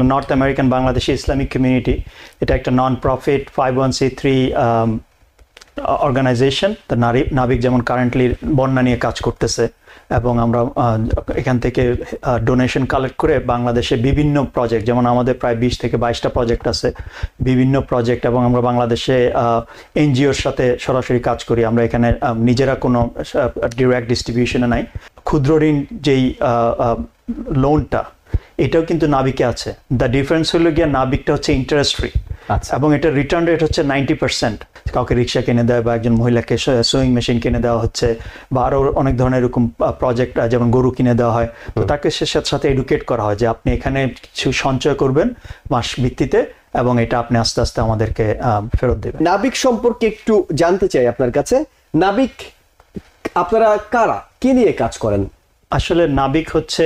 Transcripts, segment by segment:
North American Bangladeshi Islamic Community, এটা একটা non profit 501c3 organisation. তো নাবিক যেমন কারেন্টলি বন্যা নিয়ে কাজ করতেছে এবং আমরা এখান থেকে ডোনেশন কালেক্ট করে বাংলাদেশে বিভিন্ন প্রজেক্ট, যেমন আমাদের প্রায় 20 থেকে 22টা প্রজেক্ট আছে, বিভিন্ন প্রজেক্ট, এবং আমরা বাংলাদেশে এনজিওর সাথে সরাসরি কাজ করি। আমরা এখানে নিজেরা কোনো ডিরেক্ট ডিস্ট্রিবিউশনে নাই। ক্ষুদ্র ঋণ যেই লোনটা, এটাও কিন্তু নাবিকে আছে। দ্য ডিফারেন্স হলো গিয়ে নাবিকটা হচ্ছে ইন্টারেস্ট ফ্রি এবং এটা রিটার্ন রেট হচ্ছে 90%। কাউকে রিক্সা কিনে দেওয়া বা একজন মহিলাকে সুইং মেশিন কিনে দেওয়া হচ্ছে, বা আরও অনেক ধরনের এরকম প্রজেক্ট, যেমন গরু কিনে দেওয়া হয়। তো তাকে সে সাথে এডুকেট করা হয় যে আপনি এখানে কিছু সঞ্চয় করবেন মাস ভিত্তিতে এবং এটা আপনি আস্তে আস্তে আমাদেরকে ফেরত দেবেন। নাবিক সম্পর্কে একটু জানতে চাই আপনার কাছে। নাবিক আপনারা কারা, কি নিয়ে কাজ করেন? আসলে নাবিক হচ্ছে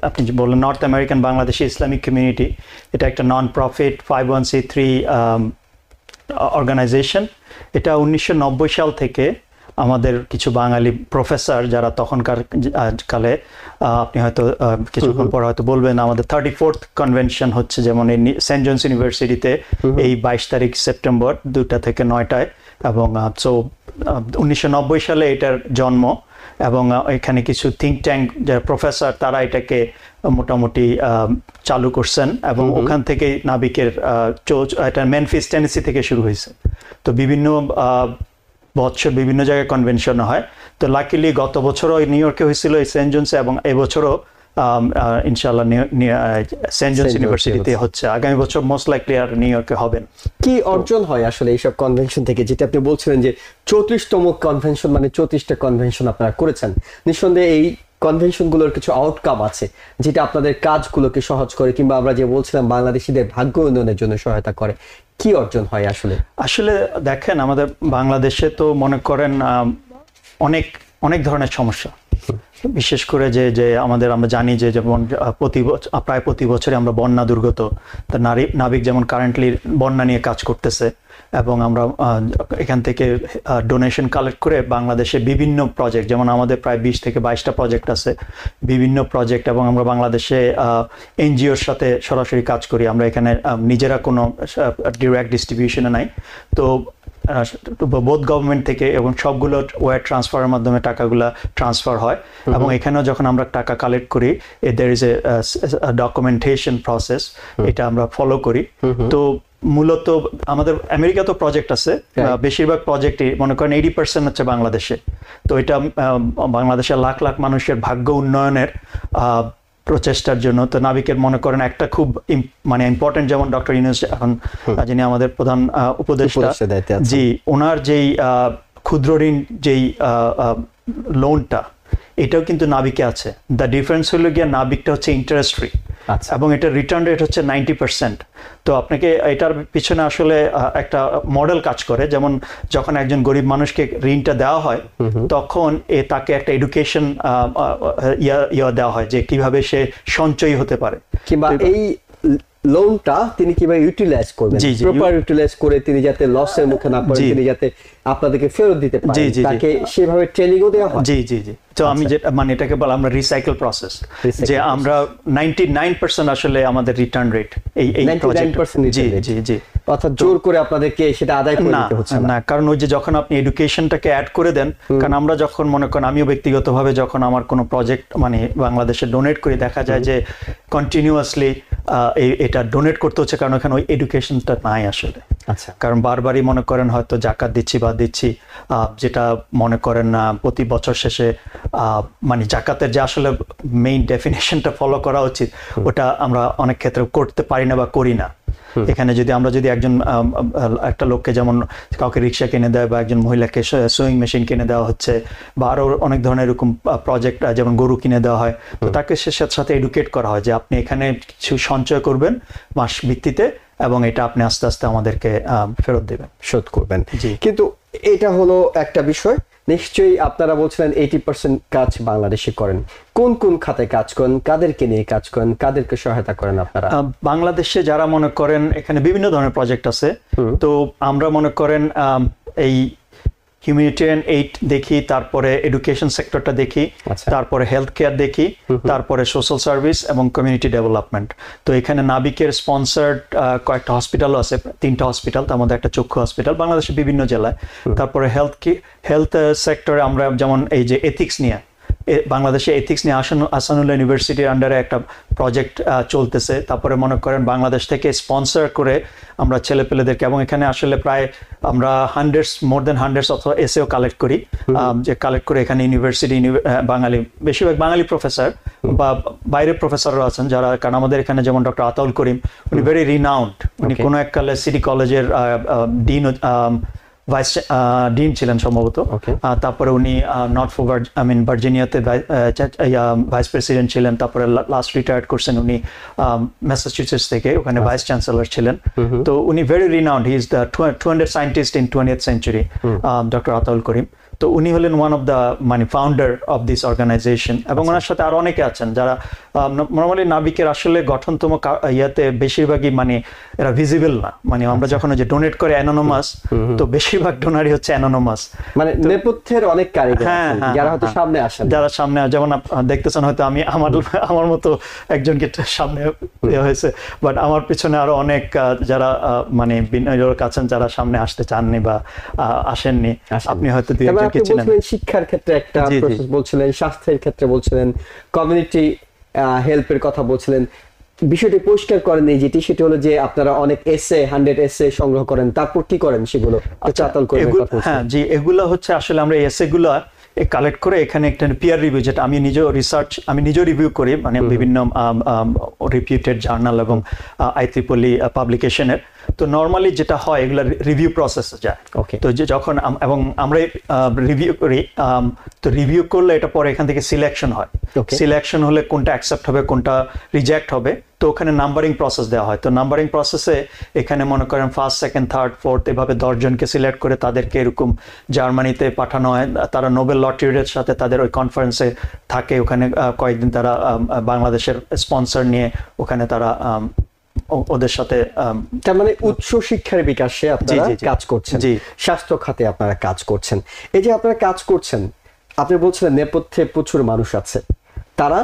আপনি যে বললেন north American Bangladeshi Islamic community, এটা একটা নন প্রফিট 501c3 অর্গানাইজেশন। এটা 1990 সাল থেকে আমাদের কিছু বাঙালি প্রফেসর, যারা তখনকার কালে আপনি হয়তো কিছুক্ষণ পর হয়তো বলবেন, আমাদের 34th কনভেনশন হচ্ছে যেমন এই সেন্ট জনস ইউনিভার্সিটিতে এই 22 তারিখ সেপ্টেম্বর 2টা থেকে 9টায়, এবং 1990 সালে এটার জন্ম। এবং এখানে কিছু থিঙ্ক ট্যাঙ্ক যারা প্রফেসর, তারা এটাকে মোটামুটি চালু করছেন এবং ওখান থেকেই নাবিকের এটা মেনফিস টেনেসি থেকে শুরু হয়েছে। তো বিভিন্ন বছর বিভিন্ন জায়গায় কনভেনশন হয়। তো লাকিলি গত বছরও নিউ ইয়র্কে হয়েছিল এই সেন্ট জোন্সে, এবং এবছরও ইনশাআল্লাহ সেন্ট জোন্স ইউনিভার্সিটিতে হচ্ছে। আগামী বছর মোস্ট লাইকলি আর নিউ ইয়র্কে হবেন। কি অর্জন হয় আসলে এইসব কনভেনশন থেকে? যেটা আপনি বলছিলেন যে 34তম কনভেনশন, মানে 34টা কনভেনশন আপনারা করেছেন। নিঃসন্দেহে এই কনভেনশনগুলোর কিছু আউটকাম আছে যেটা আপনাদের কাজগুলোকে সহজ করে, কিংবা আমরা যে বলছিলাম বাংলাদেশিদের ভাগ্য উন্নয়নের জন্য সহায়তা করে। কি অর্জন হয় আসলে? আসলে দেখেন, আমাদের বাংলাদেশে তো মনে করেন অনেক ধরনের সমস্যা, বিশেষ করে যে আমরা জানি যে যেমন প্রায় প্রতি বছরে আমরা বন্যা দুর্গত। তা নাবিক যেমন কারেন্টলি বন্যা নিয়ে কাজ করতেছে এবং আমরা এখান থেকে ডোনেশন কালেক্ট করে বাংলাদেশে বিভিন্ন প্রজেক্ট, যেমন আমাদের প্রায় 20 থেকে 22টা প্রজেক্ট আছে, বিভিন্ন প্রজেক্ট, এবং আমরা বাংলাদেশে এনজিওর সাথে সরাসরি কাজ করি। আমরা এখানে নিজেরা কোনো ডিরেক্ট ডিস্ট্রিবিউশনে নাই। তো বোথ গভর্নমেন্ট থেকে এবং সবগুলো ওয়্যার ট্রান্সফারের মাধ্যমে টাকাগুলা ট্রান্সফার হয়। এবং এখানেও যখন আমরা টাকা কালেক্ট করি, there is a documentation process, এটা আমরা ফলো করি। তো মূলত আমাদের আমেরিকা তো প্রজেক্ট আছে, বেশিরভাগ প্রজেক্টই মনে করেন 80% হচ্ছে বাংলাদেশে। তো এটা বাংলাদেশের লাখ লাখ মানুষের ভাগ্য উন্নয়নের প্রচেষ্টার জন্য। তো নাবিকের মনে করেন একটা খুব মানে ইম্পর্টেন্ট, যেমন ডক্টর ইউনূস এখন যিনি আমাদের প্রধান উপদেষ্টা, জি, ওনার যেই ক্ষুদ্র ঋণ যেই লোনটা, এটাও কিন্তু নাবিকে আছে। দ্য ডিফারেন্স হলো গিয়ে নাবিকটা হচ্ছে ইন্টারেস্ট ফ্রি এবং এটার রিটার্ন রেট হচ্ছে 90%। তো আপনাকে এটার পিছনে আসলে একটা মডেল কাজ করে। যেমন যখন একজন গরিব মানুষকে ঋণটা দেওয়া হয়, তখন তাকে একটা এডুকেশন দেওয়া হয় যে কিভাবে সে সঞ্চয়ী হতে পারে, কিংবা এই লোনটা তিনি কিভাবে ইউটিলাইজ করবেন, প্রপার ইউটিলাইজ করে তিনি যাতে লসের মুখে না পড়েন, তিনি যাতে আপনাদেরকে ফেরত দিতে পারেন, তাকে সেভাবে ট্রেনিংও দেওয়া হয়। জি জি জি। তো আমি যেটা মানে এটাকে বলা আমরা রিসাইকেল প্রসেস, যে আমরা 99% আসলে আমাদের রিটার্ন রেট এই প্রজেক্ট। জি জি জি। অর্থাৎ জোর করে আপনাদেরকে সেটা আদায় করে দিতে হচ্ছে না, কারণ ওই যে যখন আপনি এডুকেশনটাকে অ্যাড করে দেন, কারণ আমরা যখন মনে করেন, আমিও ব্যক্তিগতভাবে যখন আমার কোনো প্রজেক্ট মানে বাংলাদেশে ডোনেট করি, দেখা যায় যে কন্টিনিউয়াসলি এটা ডোনেট করতে হচ্ছে, কারণ ওখানে ওই এডুকেশনটা নাই আসলে। আচ্ছা। কারণ বারবারই মনে করেন হয়তো জাকাত দিচ্ছি বা দিচ্ছি, যেটা মনে করেন প্রতি বছর শেষে মানে জাকাতের যে আসলে মেইন ডেফিনেশনটা ফলো করা উচিত, ওটা আমরা অনেক ক্ষেত্রে করতে পারি না বা করি না। এখানে আমরা যদি একটা লোককে, যেমন কাউকে রিক্সা কিনে দেয় বা একজন মহিলাকে সুইং মেশিন কিনে দেওয়া হচ্ছে, বা আরও অনেক ধরনের এরকম প্রজেক্ট, যেমন গরু কিনে দেওয়া হয়, তো তাকে সে সাথে এডুকেট করা হয় যে আপনি এখানে কিছু সঞ্চয় করবেন মাস ভিত্তিতে এবং এটা আপনি আস্তে আস্তে আমাদেরকে ফেরত দেবেন, শোধ করবেন। কিন্তু এটা হলো একটা বিষয়। নিশ্চয়ই আপনারা বলছিলেন 80% কাজ বাংলাদেশে করেন। কোন কোন খাতে কাজ করেন, কাদেরকে নিয়ে কাজ করেন, কাদেরকে সহায়তা করেন আপনারা? বাংলাদেশে যারা মনে করেন এখানে বিভিন্ন ধরনের প্রজেক্ট আছে। তো আমরা মনে করেন এই হিউম্যানিটেরিয়ান এইড দেখি, তারপরে এডুকেশন সেক্টরটা দেখি, আচ্ছা। তারপরে হেলথ কেয়ার দেখি, তারপরে সোশ্যাল সার্ভিস এবং কমিউনিটি ডেভেলপমেন্ট। তো এখানে নাবিকের স্পন্সার্ড কয়েকটা হসপিটালও আছে, 3টা হসপিটাল, তার মধ্যে একটা চক্ষু হসপিটাল বাংলাদেশের বিভিন্ন জেলায়। তারপরে হেলথ সেক্টরে আমরা যেমন এই যে এথিক্স নিয়ে, বাংলাদেশে এথিক্স নিয়ে আসানুল্লাহ ইউনিভার্সিটির আন্ডারে একটা প্রজেক্ট চলতেছে। তারপরে মনে করেন বাংলাদেশ থেকে স্পন্সর করে আমরা ছেলেপেলেদেরকে, এবং এখানে আসলে প্রায় আমরা মোর দেন হান্ড্রেডস অথবা এসেও কালেক্ট করি, যে কালেক্ট করে এখানে ইউনিভার্সিটি বাঙালি, বেশিরভাগ বাঙালি প্রফেসর বা বাইরের প্রফেসররা আছেন যারা, কারণ আমাদের এখানে যেমন ডক্টর আতাউল করিম, উনি ভেরি রিনাউন্ড, উনি কোনো এককালে সিটি কলেজের ডিন ডিন ছিলেন সম্ভবত। তারপরে উনি ভার্জিনিয়াতে ভাইস প্রেসিডেন্ট ছিলেন, তারপরে লাস্ট রিটায়ার্ড করছেন উনি ম্যাসাচুসেটস থেকে, ওখানে ভাইস চ্যান্সেলর ছিলেন। তো উনি very renowned, he is the 200 scientist in 20th century, doctor Ataul Karim. তো উনি হলেন one of the founder of this organization, এবং ওনার সাথে আরো অনেকে আছেন যারা নর্মালি নাবিকের আসলে গঠনতম ইয়াতে বেশিরভাগই এরা ভিজিবল না, আমরা যখন যে ডোনেট করে অ্যানোনিমাস, তো বেশিরভাগ ডোনারই হচ্ছে অ্যানোনিমাস, নেপথ্যের অনেক কারিগর যারা হয়তো সামনে আসেন, যারা সামনে, যেমন দেখতেছেন হয়তো আমি আমার মতো একজনকে সামনে হয়েছে, বাট আমার পিছনে আরো অনেক যারা বিনিয়োগ আছেন যারা সামনে আসতে চাননি বা আসেননি। আপনি হয়তো শিক্ষার ক্ষেত্রে একটা প্রসেস বলছিলেন, স্বাস্থ্যের ক্ষেত্রে বলছিলেন, কমিউনিটি হেল্পের কথা বলছিলেন। বিষয়টি পরিষ্কার করেন এই যেটি, সেটি হলো যে আপনারা অনেক 100 এসে সংগ্রহ করেন, তারপর কি করেন সেগুলো? হ্যাঁ জি, এগুলো হচ্ছে আসলে আমরা এসে গুলো কালেক্ট করে এখানে একটা পিয়ার রিভিউ, যেটা আমি নিজেও রিভিউ করি, বিভিন্ন রিপিউটেড জার্নাল এবং IEEE পাবলিকেশনের। তো নর্মালি যেটা হয়, এগুলো রিভিউ প্রসেসে যায়। তো যে যখন এবং আমরা রিভিউ করি, তো রিভিউ করলে এটা পরে এখান থেকে সিলেকশন হয়। সিলেকশন হলে কোনটা অ্যাকসেপ্ট হবে, কোনটা রিজেক্ট হবে, তো ওখানে নাম্বারিং প্রসেস দেওয়া হয়। তো নাম্বারিং প্রসেসে এখানে মনে করেন ফার্স্ট, সেকেন্ড, থার্ড, ফোর্থ এভাবে 10 জনকে সিলেক্ট করে তাদেরকে এরকম জার্মানিতে পাঠানো হয়। তারা নোবেল লটারির সাথে তাদের ওই কনফারেন্সে থাকে, ওখানে কয়েকদিন তারা বাংলাদেশের স্পন্সর নিয়ে ওখানে তারা ওদের সাথে, তার উচ্চ শিক্ষার বিকাশে আপনারা কাজ করছেন, স্বাস্থ্য খাতে আপনারা কাজ করছেন। এই যে আপনারা কাজ করছেন, আপনি বলছিলেন নেপথ্যে প্রচুর মানুষ আছে, তারা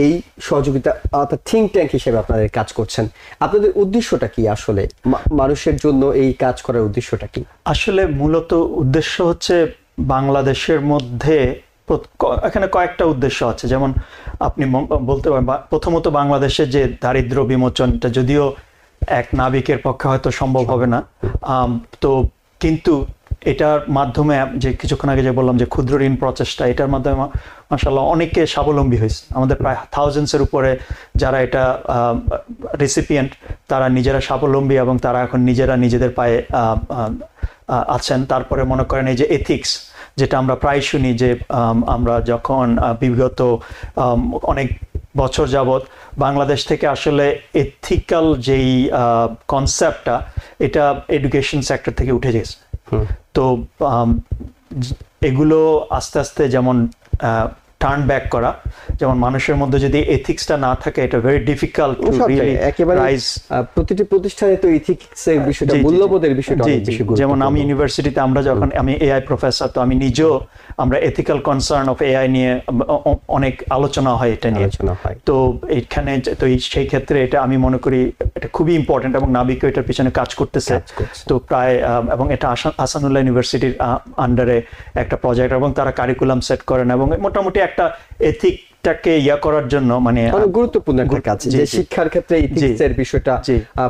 এই সহযোগিতা অর্থাৎ থিঙ্ক ট্যাঙ্ক হিসেবে আপনাদের কাজ করছেন। আপনাদের উদ্দেশ্যটা কি আসলে? মানুষের জন্য এই কাজ করার উদ্দেশ্যটা কি? আসলে মূলত উদ্দেশ্য হচ্ছে বাংলাদেশের মধ্যে এখানে কয়েকটা উদ্দেশ্য আছে। যেমন আপনি বলতে পারেন, প্রথমত বাংলাদেশে যে দারিদ্র বিমোচনটা যদিও এক নাবিকের পক্ষে হয়তো সম্ভব হবে না, তো কিন্তু এটার মাধ্যমে, যে কিছুক্ষণ আগে যে বললাম যে ক্ষুদ্র ঋণ প্রচেষ্টা, এটার মাধ্যমে মাশাআল্লাহ অনেকে স্বাবলম্বী হয়েছে। আমাদের প্রায় থাউজেন্ডসের উপরে যারা এটা রেসিপিয়েন্ট, তারা নিজেরা স্বাবলম্বী এবং তারা এখন নিজেদের পায়ে আছেন। তারপরে মনে করেন এই যে এথিক্স, যেটা আমরা প্রায় শুনি যে আমরা যখন বিগত অনেক বছর যাবত বাংলাদেশ থেকে আসলে এথিক্যাল যেই কনসেপ্টটা, এটা এডুকেশন সেক্টর থেকে উঠে গেছে। তো এগুলো আস্তে আস্তে যেমন টার্ন ব্যাক করা, যেমন মানুষের মধ্যে যদি এথিক্সটা না থাকে, এটা very difficult to really rise. প্রতিটি প্রতিষ্ঠানে তো এথিক্সের বিষয়টা, মূল্যবোধের বিষয়টা অনেক বেশি গুরুত্বপূর্ণ। যেমন আমি ইউনিভার্সিটিতে, আমি এআই প্রফেসর, তো আমি নিজেও আমরা এথিক্যাল কনসার্ন অফ এআই নিয়ে অনেক আলোচনা হয়, এটা নিয়ে। তো এইখানে তো সেই ক্ষেত্রে এটা আমি মনে করি এটা খুবই ইম্পর্টেন্ট, এবং নাবিকও এটার পিছনে কাজ করতেছে। তো প্রায় এবং এটা আসানুল্লাহ ইউনিভার্সিটির আন্ডারে একটা প্রজেক্ট, এবং তারা কারিকুলাম সেট করেন, এবং মোটামুটি একটা এথিকটাকে করার জন্য অনেক গুরুত্বপূর্ণ একটা কাজ, যে শিক্ষার ক্ষেত্রে এথিক্সের বিষয়টা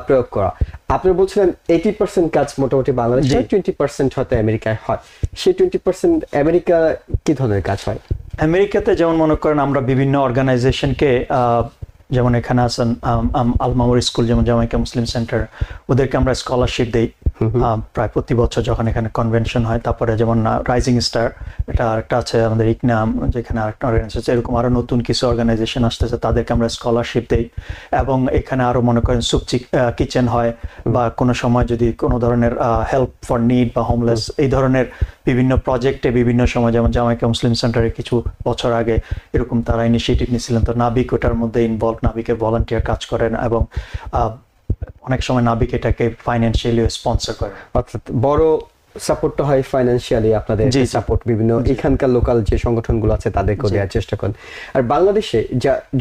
প্রয়োগ করা। আপনি বলছিলেন 80% কাজ মোটামুটি বাংলাদেশে, 20% হয়তো আমেরিকায় হয়। সেই 20% আমেরিকা কি ধরনের কাজ হয়? আমেরিকাতে যেমন মনে করেন আমরা বিভিন্ন অর্গানাইজেশনকে, যেমন এখানে আছেন আল মামুর স্কুল, যেমন জামাইকা মুসলিম সেন্টার, ওদেরকে আমরা স্কলারশিপ দেই প্রায় প্রতি বছর যখন এখানে কনভেনশন হয়। তারপরে যেমন রাইজিং স্টার, এটা আরেকটা আছে আমাদের ইকনাম, যেখানে আরেকটা অর্গানাইজেশন, এরকম আরো নতুন কিছু অর্গানাইজেশন আসতেছে, তাদেরকে আমরা স্কলারশিপ দেই। এবং এখানে আরো মনে করেন সুপ কিচেন হয়, বা কোনো সময় যদি কোনো ধরনের হেল্প ফর নিড বা হোমলেস, এই ধরনের বিভিন্ন প্রজেক্টে বিভিন্ন সময়, যেমন জামাইকা মুসলিম সেন্টারে কিছু বছর আগে এরকম তারা ইনিশিয়েটিভ নিয়েছিলেন। তো নাবিক ওটার মধ্যে ইনভলভ, নাবিকের ভলান্টিয়ার কাজ করেন, এবং অনেক সময় নাবিক এটাকে ফাইন্যান্সিয়ালি স্পন্সর করে। অর্থাৎ বড় সাপোর্টটা হয় ফাইন্যান্সিয়ালি, আপনাদের সাপোর্ট বিভিন্ন এখানকার লোকাল যে সংগঠনগুলো আছে তাদেরকেও দেওয়ার চেষ্টা করেন। আর বাংলাদেশে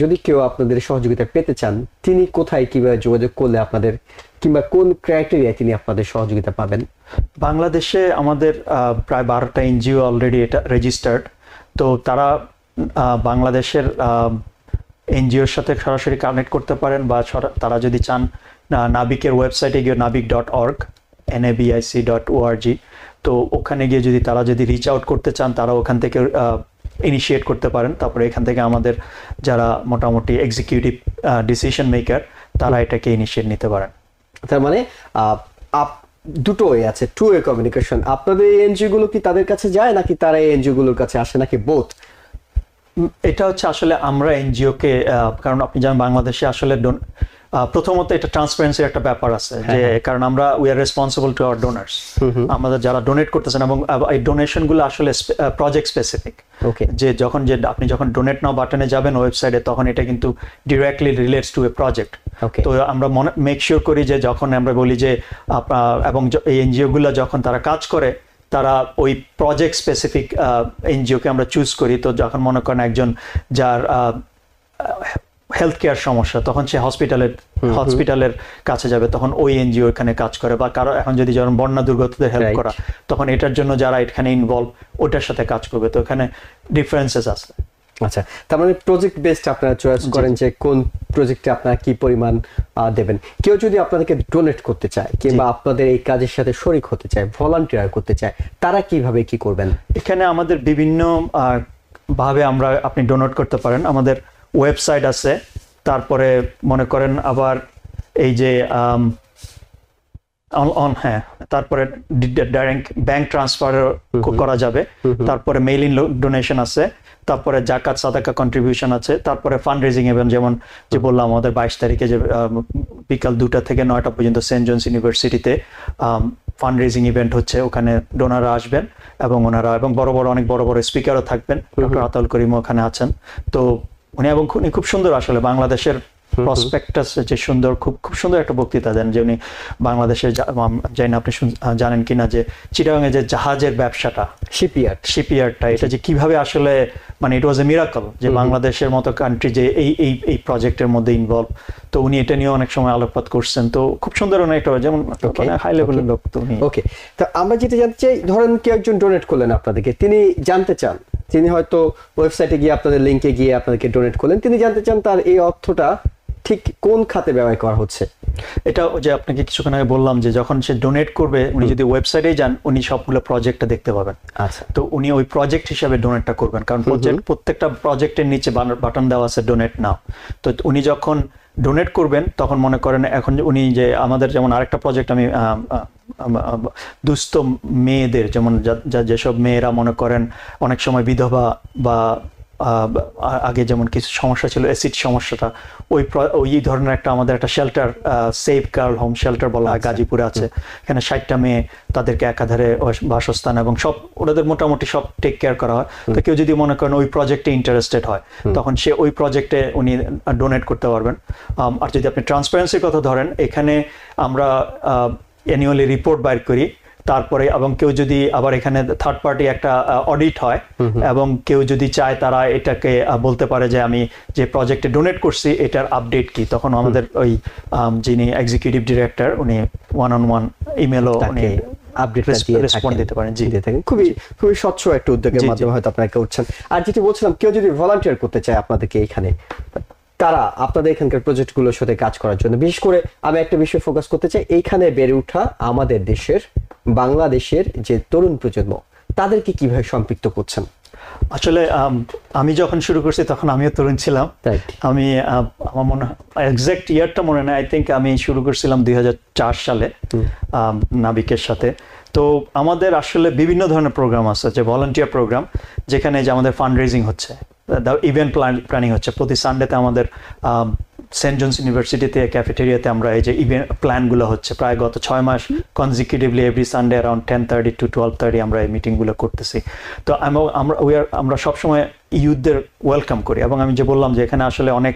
যদি কেউ আপনাদের সহযোগিতা পেতে চান, তিনি কোথায় কিভাবে যোগাযোগ করলে আপনাদের, কিংবা কোন ক্রাইটেরিয়ায় তিনি আপনাদের সহযোগিতা পাবেন? বাংলাদেশে আমাদের প্রায় 12টা এনজিও অলরেডি এটা রেজিস্টার্ড। তো তারা বাংলাদেশের এনজিওর সাথে সরাসরি কানেক্ট করতে পারেন, বা তারা যদি চান নাবিকের ওয়েবসাইটে গিয়ে nabic.org nabic.org, তো ওখানে গিয়ে যদি তারা রিচ আউট করতে চান, তারা ওখান থেকে ইনিশিয়েট করতে পারেন। তারপরে এখান থেকে আমাদের যারা মোটামুটি এক্সিকিউটিভ ডিসিশন মেকার, তারা এটাকে ইনিশিয়েট নিতে পারেন। তার মানে দুটো ওয়ে আছে, টু ওয়ে কমিউনিকেশন। আপনাদের এই এনজিও গুলো কি তাদের কাছে যায়, নাকি তারা এই এনজিও গুলোর কাছে আসে, নাকি বোথ? এটা হচ্ছে আসলে আমরা এনজিওকে, কারণ আপনি জানেন বাংলাদেশে আসলে প্রথমত এটা ট্রান্সপারেন্সির একটা ব্যাপার আছে, যে কারণ আমরা we are responsible to our donors, আমাদের যারা ডোনেট করতেছেন, এবং এই ডোনেশন গুলো আসলে প্রজেক্ট স্পেসিফিক। যে আপনি যখন ডোনেট নাও বাটনে যাবেন ওয়েবসাইটে, তখন এটা কিন্তু directly relates to A project. তো আমরা মেক শিওর করি যে যখন আমরা বলি যে এবং এই এনজিও গুলো যখন তারা কাজ করে, তারা ওই প্রজেক্ট স্পেসিফিক এনজিওকে আমরা চুজ করি। তো যখন মনে করেন একজন যার হেলথ কেয়ার সমস্যা, তখন সে হসপিটালের কাছে যাবে, তখন ওই এনজিও এখানে কাজ করে। বা কারো এখন যদি যেমন বন্যা দুর্গতদের হেল্প করা, তখন এটার জন্য যারা এখানে ইনভলভ, ওটার সাথে কাজ করবে। তো এখানে ডিফারেন্সেস আছে। আচ্ছা, তার মানে প্রজেক্ট বেসড আপনারা চয়েস করেন যে কোন প্রজেক্টে আপনারা কি পরিমাণ দেবেন। কেউ যদি আপনাদেরকে ডোনেট করতে চায়, কিংবা আপনাদের এই কাজের সাথে শরিক হতে চায়, ভলান্টিয়ার করতে চায়, তারা কিভাবে কি করবেন? এখানে আমাদের বিভিন্ন ভাবে আপনি ডোনেট করতে পারেন। আমাদের ওয়েবসাইট আছে, তারপরে মনে করেন আবার এই যে তারপরে ডাইরেক্ট ব্যাংক ট্রান্সফার করা যাবে, তারপরে মেইল ইন ডোনেশন আছে, তারপরে জাকাত সাদাকা কন্ট্রিবিউশন আছে, তারপরে ফান্ড রেজিং ইভেন্ট, যেমন যে বললাম আমাদের 22 তারিখে যে বিকাল 2টা থেকে 9টা পর্যন্ত সেন্ট জনস ইউনিভার্সিটিতে ফান্ড রেজিং ইভেন্ট হচ্ছে। ওখানে ডোনাররা আসবেন, এবং অনেক বড় বড় স্পিকারও থাকবেন। ডক্টর আতাউল করিম ওখানে আছেন। তো উনি খুব সুন্দর, আসলে বাংলাদেশের প্রসপেক্টাস যে সুন্দর, খুব সুন্দর একটা বক্তৃতা দেন, যে উনি বাংলাদেশের, জানি না আপনি জানেন কিনা, যে চিটাগাংয়ে যে জাহাজের ব্যবসাটা, শিপইয়ার্ডটা, এটা যে কিভাবে আসলে ইট ওয়াজ এ মিরাকল, যে বাংলাদেশের মতো কান্ট্রি যে এই প্রজেক্টের মধ্যে ইনভলভ। তো উনি এটা নিয়ে অনেক সময় আলোকপাত করছেন। তো খুব সুন্দর একটা, যেমন হাই লেভেলের লোক। তো উনি ওকে। তো আমরা যেটা জানতে চাই, ধরেন কেউ একজন ডোনেট করলেন আপনাদেরকে, তিনি জানতে চান, তিনি হয়তো ওয়েবসাইটে গিয়ে আপনাদের লিংকে গিয়ে আপনাদেরকে ডোনেট করলেন, তিনি জানতে চান তার এই অর্থটা ঠিক কোন খাতে ব্যবহার করা হচ্ছে। এটা যে আপনাকে কিছুক্ষণ আগে বললাম, যে যখন সে ডোনেট করবে, উনি যদি ওয়েবসাইটে যান, উনি সবগুলো প্রজেক্টটা দেখতে পাবেন। আচ্ছা, তো উনি ওই প্রজেক্ট হিসাবে ডোনেটটা করবেন, কারণ প্রত্যেকটা প্রজেক্টের নিচে বাটন দেওয়া আছে ডোনেট নাও। তো উনি যখন ডোনেট করবেন, তখন মনে করেন এখন উনি যে আমাদের যেমন আরেকটা প্রজেক্ট, আমি দুস্থ মেয়েদের, যেমন যেসব মেয়েরা মনে করেন অনেক সময় বিধবা, বা আগে যেমন কিছু সমস্যা ছিল, অ্যাসিড সমস্যাটা, ওই ধরনের আমাদের একটা shelter, safe girl home shelter বলা হয়, গাজীপুরে আছে। এখানে 60টা মেয়ে, তাদেরকে একাধারে বাসস্থান এবং সব ওদের মোটামুটি সব টেক কেয়ার করা হয়। তো কেউ যদি মনে করেন ওই প্রজেক্টে ইন্টারেস্টেড হয়, তখন সে ওই প্রজেক্টে উনি ডোনেট করতে পারবেন। আর যদি আপনি ট্রান্সপারেন্সির কথা ধরেন, এখানে আমরা অ্যানুয়ালি রিপোর্ট বাইর করি। তারপরে এবং কেউ যদি আবার এখানে থার্ড পার্টি একটা অডিট হয়, এবং কেউ যদি চায়, তারা এটাকে বলতে পারে যে আমি যে প্রজেক্টে ডোনেট করছি এটার আপডেট কি, তখন আমাদের ওই যিনি এক্সিকিউটিভ ডিরেক্টর, উনি ওয়ান ইমেলও উনি রেসপন্ড দিতে পারেন। জি, খুবই স্বচ্ছ একটা উদ্যোগের মাধ্যমে হয়তো আপনারা করছেন। আর যেটি বলছিলাম, কেউ যদি ভলান্টিয়ার করতে চায় আপনাদেরকে এখানে, তারা আপনাদের এখানকার প্রজেক্টগুলোর সাথে কাজ করার জন্য, বিশেষ করে আমি একটা বিষয় ফোকাস করতে চাই, এইখানে বেড়ে ওঠা আমাদের দেশের, বাংলাদেশের যে তরুণ প্রজন্ম, তাদেরকে কিভাবে সম্পৃক্ত করছেন? আসলে আমি যখন শুরু করছি তখন আমিও তরুণ ছিলাম। আমি আমার মনে হয় এক্সাক্ট ইয়ারটা মনে নেই, আই থিঙ্ক আমি শুরু করছিলাম 2004 সালে নাবিকের সাথে। তো আমাদের আসলে বিভিন্ন ধরনের প্রোগ্রাম আছে, যে ভলান্টিয়ার প্রোগ্রাম, যেখানে যে আমাদের ফান্ড রেজিং হচ্ছে, ইভেন্ট প্ল্যানিং হচ্ছে। প্রতি সানডেতে আমাদের সেন্ট জনস ইউনিভার্সিটিতে ক্যাফেটেরিয়াতে আমরা এই যে ইভেন্ট প্ল্যানগুলো হচ্ছে, প্রায় গত 6 মাস consecutively every Sunday around 10:30 to 12:30 আমরা এই মিটিংগুলো করতেছি। তো আমরা সবসময় ইউথদের ওয়েলকাম করি, এবং আমি যে বললাম যে এখানে আসলে অনেক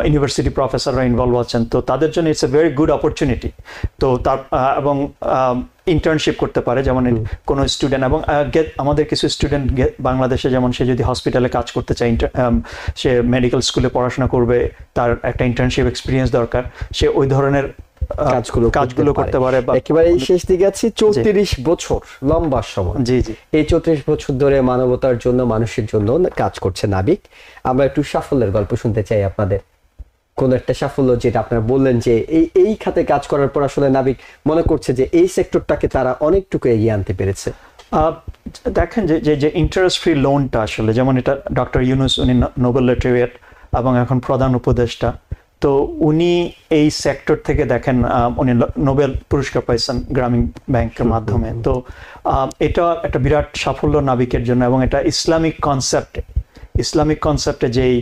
ইউনিভার্সিটি প্রফেসররা ইনভলভ আছেন, তো তাদের জন্য it's a very good opportunity. তো এবং ইন্টার্নশিপ করতে পারে, যেমন কোনো স্টুডেন্ট, এবং আমাদের কিছু স্টুডেন্ট বাংলাদেশে যেমন সে যদি হসপিটালে কাজ করতে চায়, সে মেডিকেল স্কুলে পড়াশোনা করবে, তার একটা ইন্টার্নশিপ এক্সপিরিয়েন্স দরকার, সে ওই ধরনের কাজগুলো করতে পারে। একেবারে শেষ দিকে আছি, 34 বছর লম্বা সময়। জি জি। এই 34 বছর ধরে মানবতার জন্য, মানুষের জন্য কাজ করছে নাবিক। আমরা একটু সাফল্যের গল্প শুনতে চাই আপনাদের, কোন একটা সাফল্য যেটা আপনারা বললেন যে এই খাতে কাজ করার পর আসলে নাবিক মনে করছে যে এই সেক্টরটাকে তারা অনেকটুকু এগিয়ে আনতে পেরেছে। দেখেন যে ইন্টারেস্ট ফ্রি লোনটা আসলে, যেমন এটা ডক্টর ইউনুস, উনি নোবেল লরেট এবং এখন প্রধান উপদেষ্টা, তো উনি এই সেক্টর থেকে দেখেন উনি নোবেল পুরস্কার পাইছেন গ্রামীণ ব্যাংকের মাধ্যমে। তো এটা একটা বিরাট সাফল্য নাবিকের জন্য, এবং এটা ইসলামিক কনসেপ্টে যেই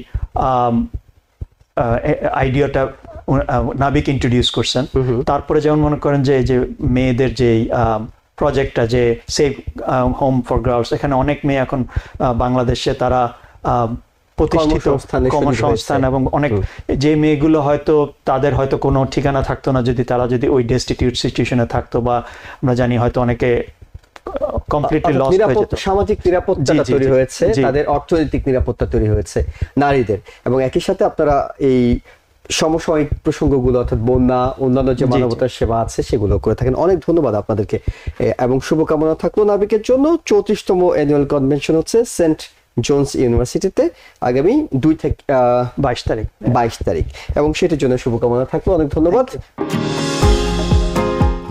আইডিয়াটা নাবিক ইন্ট্রোডিউস করছেন। তারপরে যেমন মনে করেন যে মেয়েদের যেই প্রজেক্টটা, যে সেভ হোম ফর গার্লস, এখানে অনেক মেয়ে এখন বাংলাদেশে তারা প্রতিষ্ঠিত কর্মসংস্থান, এবং অনেক যে মেয়েগুলো হয়তো তাদের হয়তো কোনো ঠিকানা থাকতো না যদি তারা যদি ওই ডেস্টিটিউট সিচুয়েশনে থাকতো, বা আমরা জানি হয়তো অনেকে কমপ্লিটলি লস হয়ে যেত। সামাজিক নিরাপত্তা তৈরি হয়েছে, তাদের অর্থনৈতিক নিরাপত্তা তৈরি হয়েছে নারীদের, এবং একই সাথে আপনারা এই সমসাময়িক প্রসঙ্গগুলো অর্থাৎ বন্যা, অন্যান্য যে মানবতার সেবা আছে সেগুলো করে থাকেন। অনেক ধন্যবাদ আপনাদেরকে, এবং শুভকামনা থাকলো নাবিকের জন্য। 34তম অ্যানুয়াল কনভেনশন হচ্ছে সেন্ট জোন্স ইউনিভার্সিটিতে আগামী 2 থেকে 22 তারিখ, এবং সেটার জন্য শুভকামনা থাকলো। অনেক ধন্যবাদ।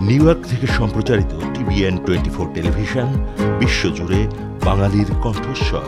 নিউ ইয়র্ক থেকে সম্প্রচারিত TVN 24 টেলিভিশন, বিশ্বজুড়ে বাঙালির কণ্ঠস্বর।